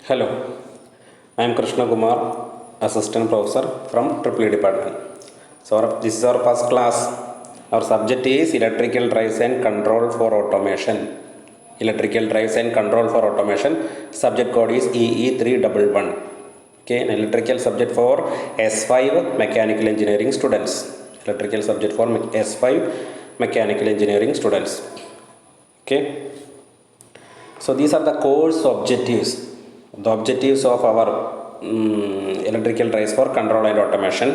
Hello, I am Krishna Kumar, Assistant Professor from EEE Department. This is our first class. Our subject is Electrical Drives and Control for Automation. Electrical Drives and Control for Automation. Subject code is EE311. Okay, an electrical subject for S5 Mechanical Engineering students. Electrical subject for S5 Mechanical Engineering students. Okay. So these are the course objectives. The objectives of our electrical drives for control and automation.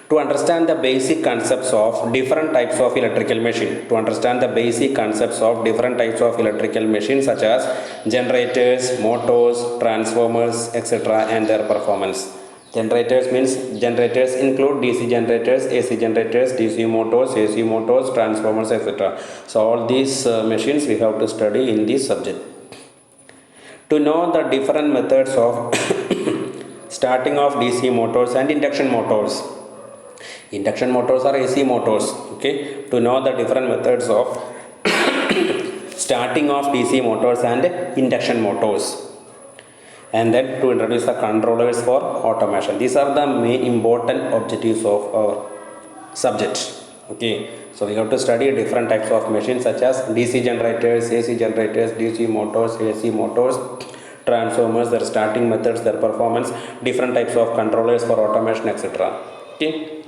To understand the basic concepts of different types of electrical machine. To understand the basic concepts of different types of electrical machines such as generators, motors, transformers, etc. and their performance. Generators means generators include DC generators, AC generators, DC motors, AC motors, transformers, etc. So all these machines we have to study in this subject. To know the different methods of starting of DC motors and induction motors. Induction motors are AC motors. Okay. To know the different methods of starting of DC motors and induction motors. And then to introduce the controllers for automation. These are the main important objectives of our subject. Okay. So we have to study different types of machines such as DC generators, AC generators, DC motors, AC motors, transformers, their starting methods, their performance, different types of controllers for automation, etc. Okay.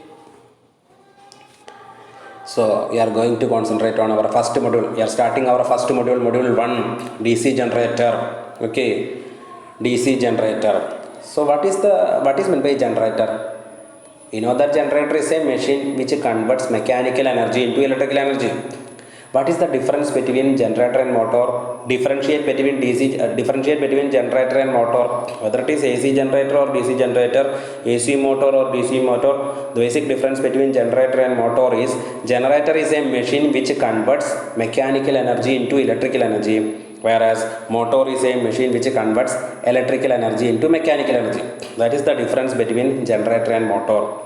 So we are going to concentrate on our first module. We are starting our first module, module 1, DC generator. Okay. DC generator. So what is meant by generator? You know that generator is a machine which converts mechanical energy into electrical energy. What is the difference between generator and motor? Differentiate between generator and motor. Whether it is AC generator or DC generator, AC motor or DC motor, the basic difference between generator and motor is generator is a machine which converts mechanical energy into electrical energy, whereas motor is a machine which converts electrical energy into mechanical energy. That is the difference between generator and motor.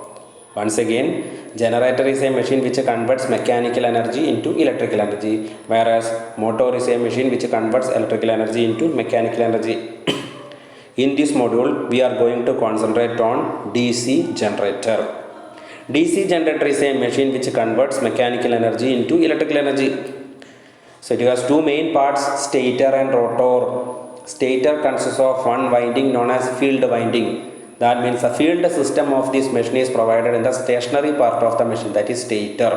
Once again, generator is a machine which converts mechanical energy into electrical energy, whereas motor is a machine which converts electrical energy into mechanical energy. In this module, we are going to concentrate on DC generator. DC generator is a machine which converts mechanical energy into electrical energy. So it has two main parts, stator and rotor. Stator consists of one winding known as field winding. That means the field system of this machine is provided in the stationary part of the machine, that is stator.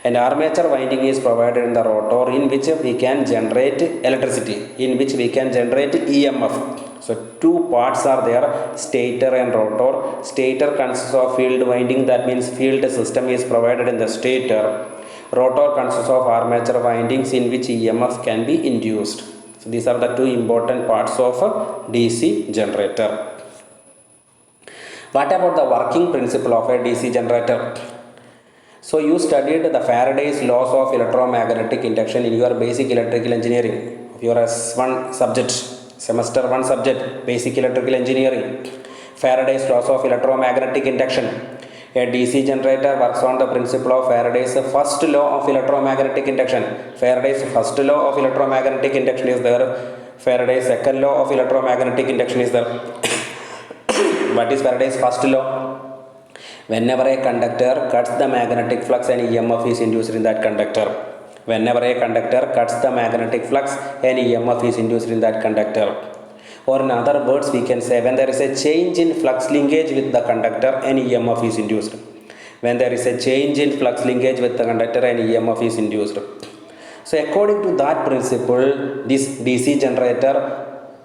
And armature winding is provided in the rotor, in which we can generate electricity, in which we can generate EMF. So two parts are there, stator and rotor. Stator consists of field winding, that means field system is provided in the stator. Rotor consists of armature windings in which EMF can be induced. So these are the two important parts of a DC generator. What about the working principle of a DC generator? So you studied the Faraday's laws of electromagnetic induction in your basic electrical engineering, your S1 subject, semester 1 subject, basic electrical engineering. Faraday's laws of electromagnetic induction. A DC generator works on the principle of Faraday's first law of electromagnetic induction. Faraday's first law of electromagnetic induction is there. Faraday's second law of electromagnetic induction is there. What is Faraday's first law? Whenever a conductor cuts the magnetic flux, an EMF is induced in that conductor. Whenever a conductor cuts the magnetic flux, an EMF is induced in that conductor. Or in other words, we can say when there is a change in flux linkage with the conductor, an EMF is induced. When there is a change in flux linkage with the conductor, an EMF is induced. So according to that principle, this DC generator,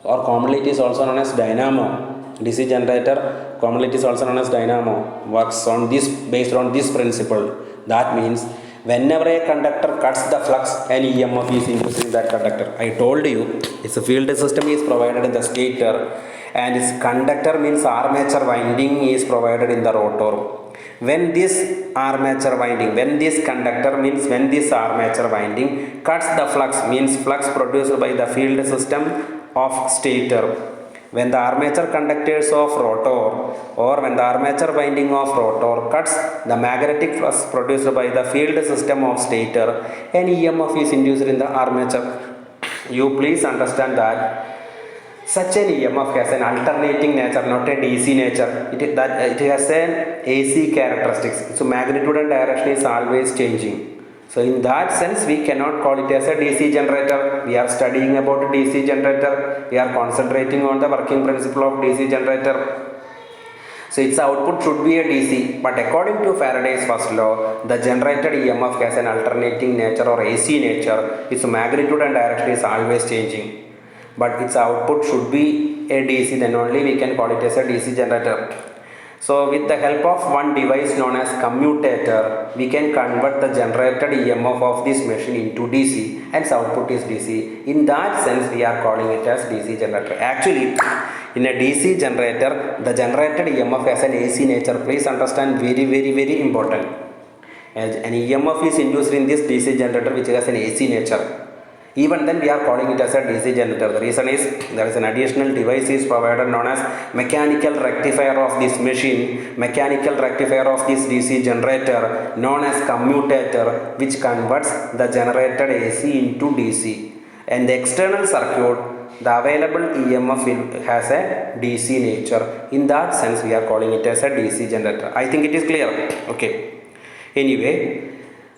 or commonly it is also known as dynamo, DC generator, commonly it is also known as dynamo, works on this, based on this principle. That means whenever a conductor cuts the flux, an EMF is induced in that conductor. I told you, its field system is provided in the stator, and its conductor means armature winding is provided in the rotor. When this armature winding, when this armature winding cuts the flux, means flux produced by the field system of stator. When the armature conductors of rotor, or when the armature winding of rotor cuts the magnetic flux produced by the field system of stator, an EMF is induced in the armature. You please understand that Such an EMF has an alternating nature, not a DC nature. It has an AC characteristics. So magnitude and direction is always changing. So in that sense, we cannot call it as a DC generator. We are studying about a DC generator. We are concentrating on the working principle of DC generator. So its output should be a DC, but according to Faraday's first law, the generated EMF has an alternating nature or AC nature. Its magnitude and direction is always changing, but its output should be a DC, then only we can call it as a DC generator. So with the help of one device known as commutator, we can convert the generated EMF of this machine into DC, and its output is DC. In that sense, we are calling it as DC generator. Actually, in a DC generator, the generated EMF has an AC nature. Please understand, very important. An EMF is induced in this DC generator which has an AC nature. Even then we are calling it as a DC generator. The reason is there is an additional device is provided known as mechanical rectifier of this machine, mechanical rectifier of this DC generator known as commutator, which converts the generated AC into DC. And the external circuit, the available EMF has a DC nature. In that sense, we are calling it as a DC generator. I think it is clear. Okay. Anyway,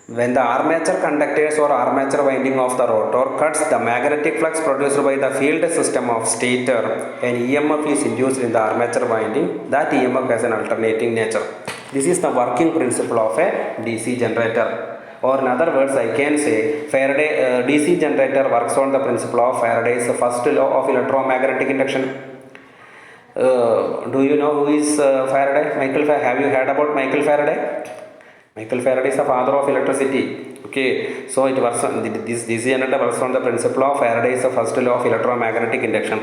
when the armature conductors or armature winding of the rotor cuts the magnetic flux produced by the field system of stator, an EMF is induced in the armature winding. That EMF has an alternating nature. This is the working principle of a DC generator. Or in other words, I can say Faraday DC generator works on the principle of Faraday's first law of electromagnetic induction. Do you know who is Faraday? Have you heard about Michael Faraday? Michael Faraday is the father of electricity. Okay, so it works on this DC generator works on the principle of Faraday's first law of electromagnetic induction,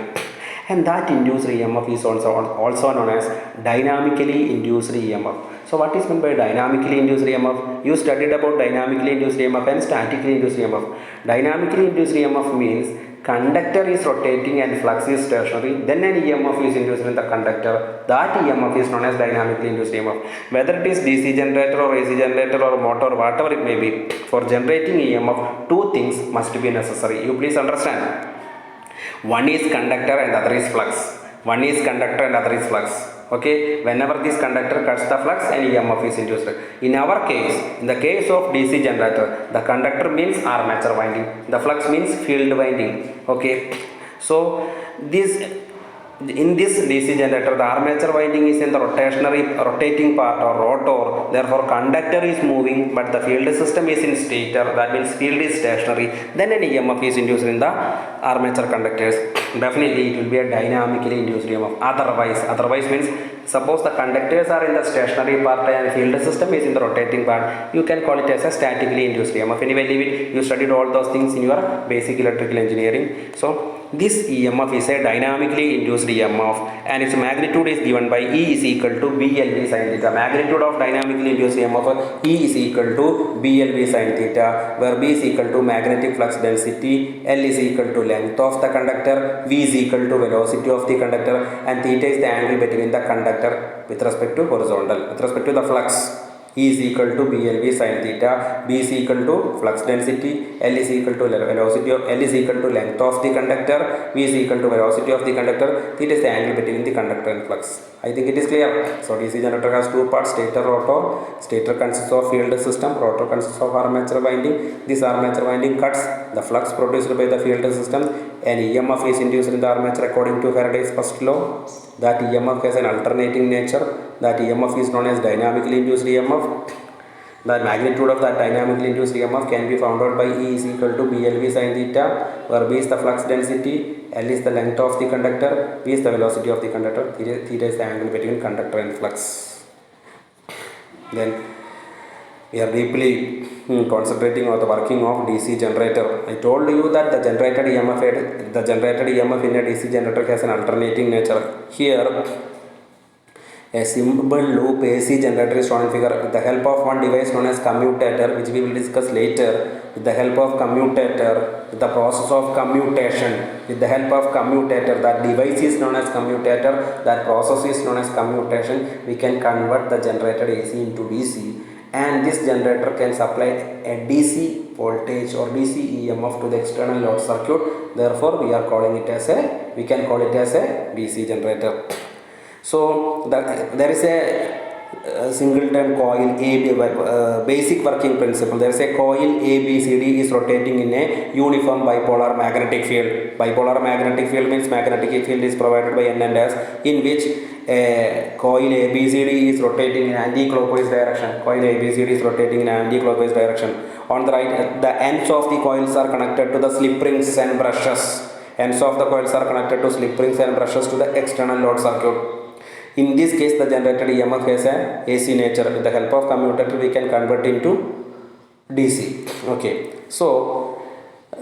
and that induced EMF is also known as dynamically induced EMF. So what is meant by dynamically induced EMF? You studied about dynamically induced EMF and statically induced EMF. Dynamically induced EMF means conductor is rotating and flux is stationary, then an EMF is induced in the conductor. That EMF is known as dynamically induced EMF. Whether it is DC generator or AC generator or motor, whatever it may be, for generating EMF, two things must be necessary. You please understand. One is conductor and other is flux. One is conductor and other is flux. Okay, whenever this conductor cuts the flux, an EMF is induced. In our case, in the case of DC generator, the conductor means armature winding, the flux means field winding. Okay, so in this DC generator, the armature winding is in the rotating part or rotor. Therefore, conductor is moving, but the field system is in stator. That means field is stationary. Then an EMF is induced in the armature conductors. Definitely, it will be a dynamically induced EMF. Otherwise means suppose the conductors are in the stationary part and field system is in the rotating part. You can call it as a statically induced EMF. Anyway, leave it. You studied all those things in your basic electrical engineering. So this EMF is a dynamically induced EMF, and its magnitude is given by E is equal to BLV sin theta. Magnitude of dynamically induced EMF, E is equal to BLV sin theta, where B is equal to magnetic flux density, L is equal to length of the conductor, V is equal to velocity of the conductor, and theta is the angle between the conductor with respect to horizontal. With respect to the flux, E is equal to BLV sin theta, B is equal to flux density, L is equal to length of the conductor, V is equal to velocity of the conductor, theta is the angle between the conductor and flux. I think it is clear. So DC generator has two parts, stator, rotor. Stator consists of field system, rotor consists of armature winding. This armature winding cuts the flux produced by the field system. An EMF is induced in the armature according to Faraday's first law. That EMF has an alternating nature. That EMF is known as dynamically induced EMF. The magnitude of that dynamically induced EMF can be found out by E is equal to BLV sin theta, where B is the flux density, L is the length of the conductor, V is the velocity of the conductor, theta is the angle between conductor and flux. Then we are deeply concentrating on the working of DC generator. I told you that the generated EMF in a DC generator has an alternating nature. Here, a simple loop AC generator is shown in figure. With the help of one device known as commutator, which we will discuss later, with the help of commutator, with the process of commutation, with the help of commutator, that device is known as commutator, that process is known as commutation, we can convert the generated AC into DC, and this generator can supply a DC voltage or DC EMF to the external load circuit Therefore, we can call it as a DC generator. So there is a singleton coil AB, basic working principle. There is a coil ABCD is rotating in a uniform bipolar magnetic field. Bipolar magnetic field means magnetic field is provided by N and S, in which a coil ABCD is rotating in anti-clockwise direction. Coil ABCD is rotating in anti-clockwise direction. On the right, the ends of the coils are connected to the slip rings and brushes. Ends of the coils are connected to slip rings and brushes to the external load circuit. In this case, the generated EMF has a AC nature. With the help of commutator, we can convert into DC. Okay. So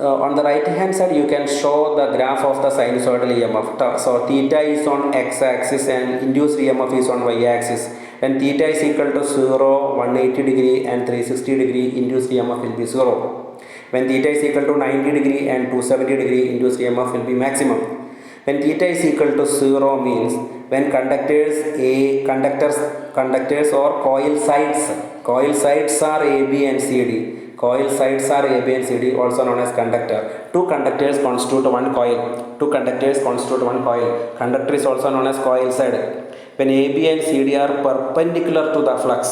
on the right hand side, you can show the graph of the sinusoidal EMF. So theta is on x-axis and induced EMF is on y-axis. When theta is equal to 0, 180 degree and 360 degree, induced EMF will be 0. When theta is equal to 90 degree and 270 degree, induced EMF will be maximum. When theta is equal to 0 means when conductors or coil sides are AB and CD. Coil sides are AB and CD, also known as conductor. Two conductors constitute one coil. Conductor is also known as coil side. When AB and CD are perpendicular to the flux,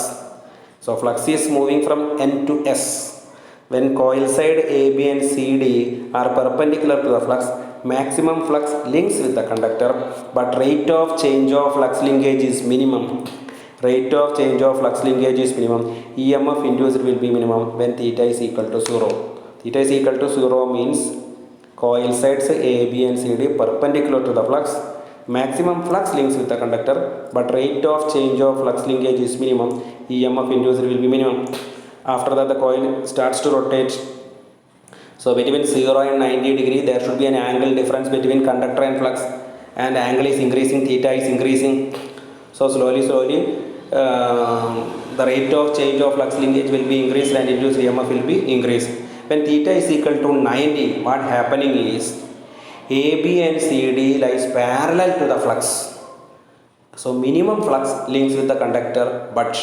so flux is moving from N to S. When coil side AB and CD are perpendicular to the flux, maximum flux links with the conductor, but rate of change of flux linkage is minimum. EMF induced will be minimum when theta is equal to 0. Theta is equal to 0 means coil sides AB and CD perpendicular to the flux. Maximum flux links with the conductor, but rate of change of flux linkage is minimum. EMF induced will be minimum. After that, the coil starts to rotate. So between 0 and 90 degree, there should be an angle difference between conductor and flux, and angle is increasing, theta is increasing. So slowly, the rate of change of flux linkage will be increased and induced EMF will be increased. When theta is equal to 90, what happening is AB and CD lies parallel to the flux. So minimum flux links with the conductor, but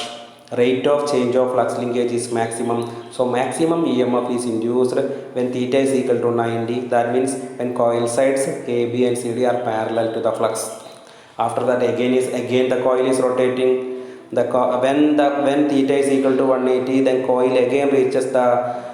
rate of change of flux linkage is maximum. So maximum EMF is induced when theta is equal to 90. That means when coil sides AB and CD are parallel to the flux. After that, again the coil is rotating. When theta is equal to 180, then coil again reaches the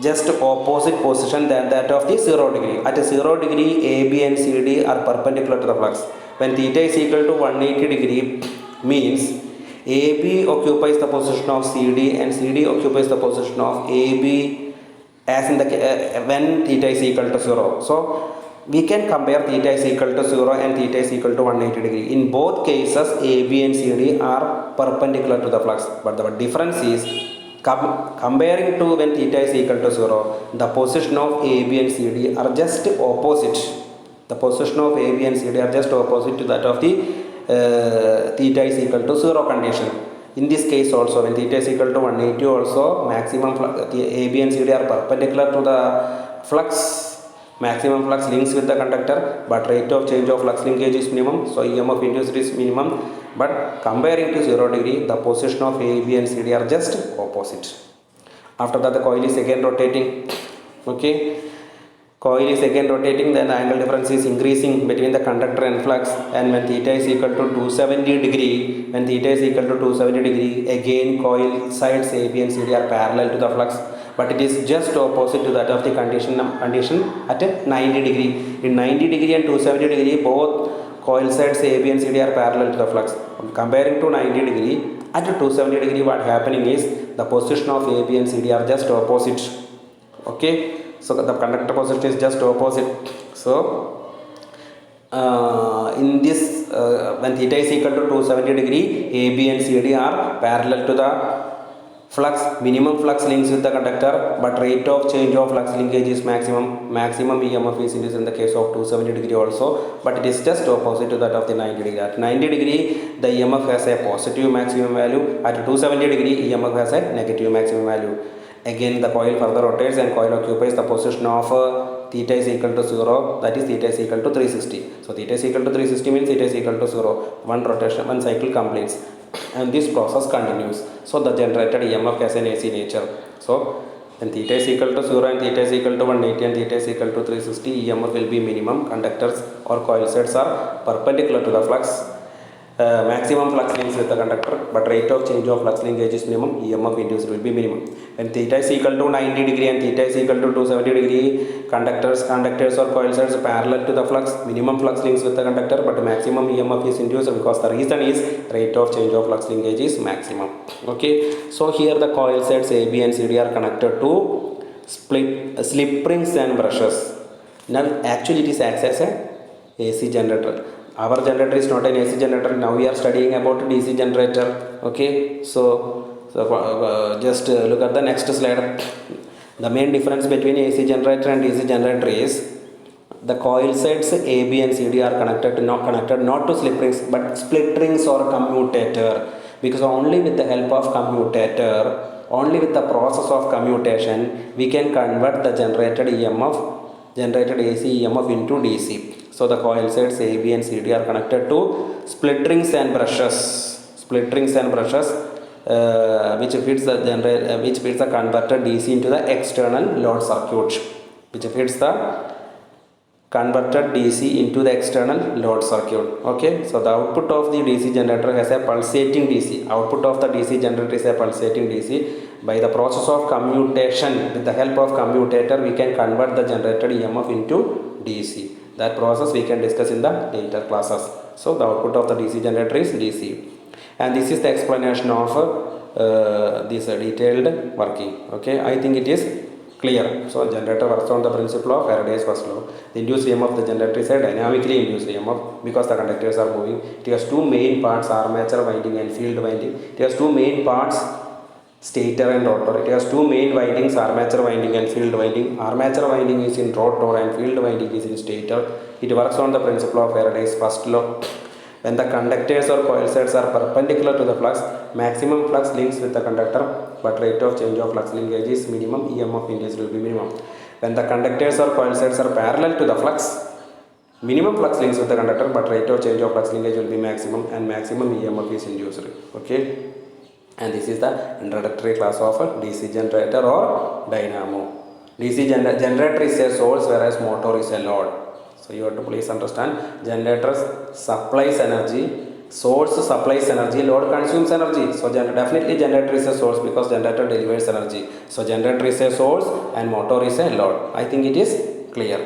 just opposite position than that of the 0 degree. At a 0 degree, AB and CD are perpendicular to the flux. When theta is equal to 180 degree, means AB occupies the position of CD and CD occupies the position of AB as in the when theta is equal to 0. So we can compare theta is equal to 0 and theta is equal to 180 degree. In both cases, AB and CD are perpendicular to the flux, but the difference is comparing to when theta is equal to 0, the position of AB and CD are just opposite. The position of AB and CD are just opposite to that of the theta is equal to 0 condition. In this case also, when theta is equal to 180 also, maximum AB and CD are perpendicular to the flux. Maximum flux links with the conductor, but rate of change of flux linkage is minimum. So EMF induced is minimum. But comparing to 0 degree, the position of AB and CD are just opposite. After that, the coil is again rotating. Okay. Coil is again rotating, then the angle difference is increasing between the conductor and flux, and when theta is equal to 270 degree, again coil sides AB and CD are parallel to the flux, but it is just opposite to that of the condition at 90 degree. In 90 degree and 270 degree, both coil sides AB and CD are parallel to the flux. Comparing to 90 degree, at 270 degree, what happening is the position of AB and CD are just opposite. Okay. So the conductor position is just opposite. So in this when theta is equal to 270 degree, AB and CD are parallel to the flux. Minimum flux links with the conductor, but rate of change of flux linkage is maximum. Maximum EMF is induced in the case of 270 degree also, but it is just opposite to that of the 90 degree. At 90 degree, the EMF has a positive maximum value. At 270 degree, EMF has a negative maximum value. Again the coil further rotates and coil occupies the position of theta is equal to 0, that is theta is equal to 360. So theta is equal to 360 means theta is equal to 0. One cycle completes and this process continues. So the generated EMF has an AC nature. So When theta is equal to 0 and theta is equal to 180 and theta is equal to 360, EMF will be minimum. Conductors or coil sets are perpendicular to the flux. Maximum flux links with the conductor, but rate of change of flux linkage is minimum. EMF induced will be minimum. When theta is equal to 90 degree and theta is equal to 270 degree, conductors or coil sets parallel to the flux. Minimum flux links with the conductor, but maximum EMF is induced because the reason is rate of change of flux linkage is maximum. Okay, so here the coil sets A, B and CD are connected to slip rings and brushes. Now actually it is acts as a AC generator. Our generator is not an AC generator. Now we are studying about DC generator. Okay, so just look at the next slide. The main difference between AC generator and DC generator is the coil sets A, B and CD are connected not to slip rings but split rings or commutator, because only with the help of commutator, only with the process of commutation, we can convert the generated AC EMF into DC. So the coil sets A, B and CD are connected to split rings and brushes, which feeds the converted DC into the external load circuit, Okay, so the output of the DC generator has a pulsating DC. Output of the DC generator is a pulsating DC. By the process of commutation, with the help of commutator, we can convert the generated EMF into DC. That process we can discuss in the later classes. So the output of the DC generator is DC, and this is the explanation of this detailed working. Okay, I think it is clear. So generator works on the principle of Faraday's first law. The induced EMF of the generator is a dynamically induced EMF because the conductors are moving. It has two main parts, armature winding and field winding. It has two main parts, stator and rotor. It has two main windings, armature winding and field winding. Armature winding is in rotor and field winding is in stator. It works on the principle of Faraday's first law. When the conductors or coil sets are perpendicular to the flux, maximum flux links with the conductor, but rate of change of flux linkage is minimum. EMF induced will be minimum. When the conductors or coil sets are parallel to the flux, minimum flux links with the conductor, but rate of change of flux linkage will be maximum, and maximum EMF is induced. Okay. And this is the introductory class of a DC generator or dynamo. DC generator is a source, whereas motor is a load. So you have to please understand, generator supplies energy, source supplies energy, load consumes energy. So definitely generator is a source because generator delivers energy. So generator is a source and motor is a load. I think it is clear.